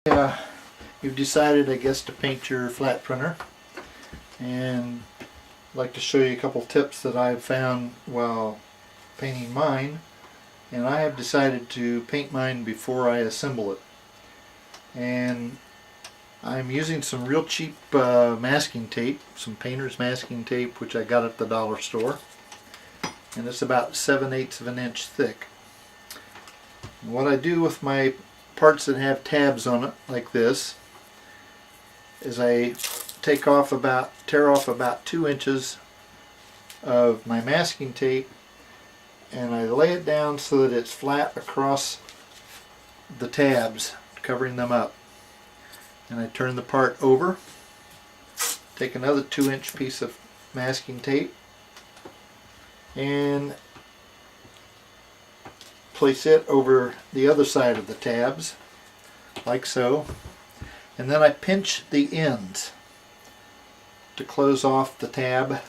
You've decided, I guess, to paint your flat printer, and I'd like to show you a couple tips that I've found while painting mine. And I have decided to paint mine before I assemble it, and I'm using some real cheap masking tape, some painter's masking tape, which I got at the dollar store, and it's about 7/8 of an inch thick. And what I do with my parts that have tabs on it like this is I tear off about 2 inches of my masking tape, and I lay it down so that it's flat across the tabs, covering them up. And I turn the part over, take another 2-inch piece of masking tape, and place it over the other side of the tabs, like so. And then I pinch the ends to close off the tab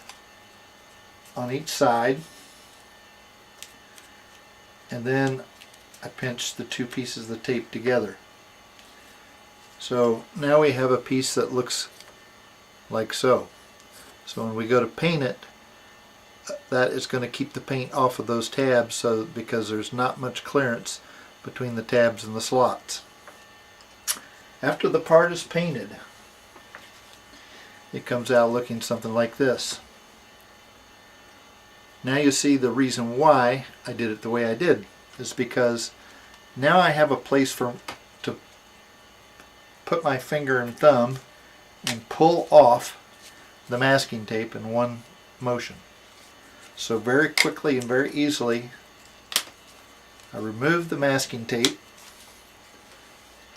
on each side. And then I pinch the two pieces of the tape together. So now we have a piece that looks like so. So when we go to paint it, that is going to keep the paint off of those tabs, because there's not much clearance between the tabs and the slots. After the part is painted, it comes out looking something like this. Now you see the reason why I did it the way I did is because now I have a place to put my finger and thumb and pull off the masking tape in one motion. So very quickly and very easily I remove the masking tape,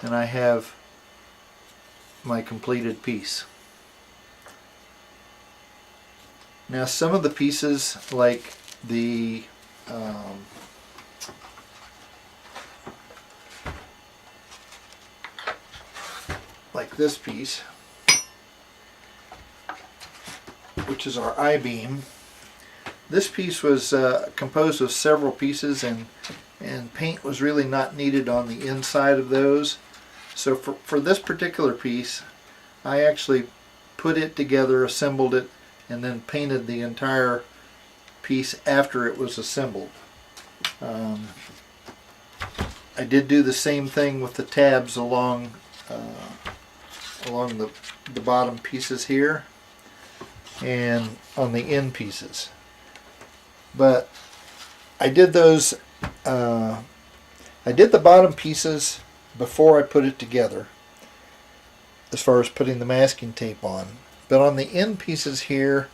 and I have my completed piece. Now some of the pieces, like the like this piece, which is our I-beam, this piece was composed of several pieces, and paint was really not needed on the inside of those. So for this particular piece, I actually put it together, assembled it, and then painted the entire piece after it was assembled. I did do the same thing with the tabs along the bottom pieces here and on the end pieces. But I did those. I did the bottom pieces before I put it together, as far as putting the masking tape on. But on the end pieces here,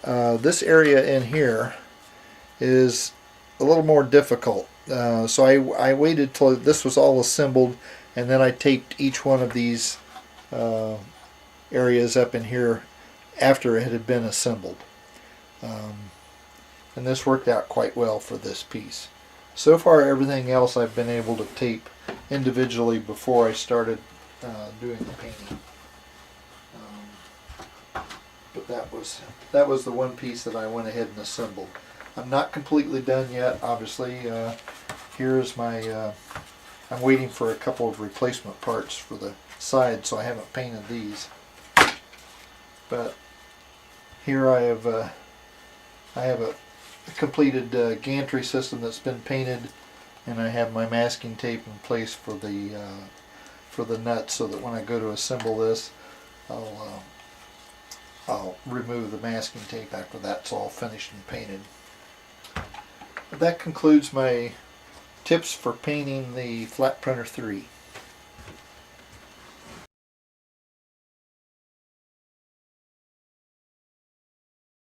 this area in here is a little more difficult. So I waited till this was all assembled, and then I taped each one of these areas up in here after it had been assembled. And this worked out quite well for this piece. So far everything else I've been able to tape individually before I started doing the painting. But that was the one piece that I went ahead and assembled. I'm not completely done yet, obviously. Here's my I'm waiting for a couple of replacement parts for the sides, so I haven't painted these. But here I have a completed gantry system that's been painted, and I have my masking tape in place for the nuts, so that when I go to assemble this, I'll remove the masking tape after that's all finished and painted. That concludes my tips for painting the Phlatprinter 3.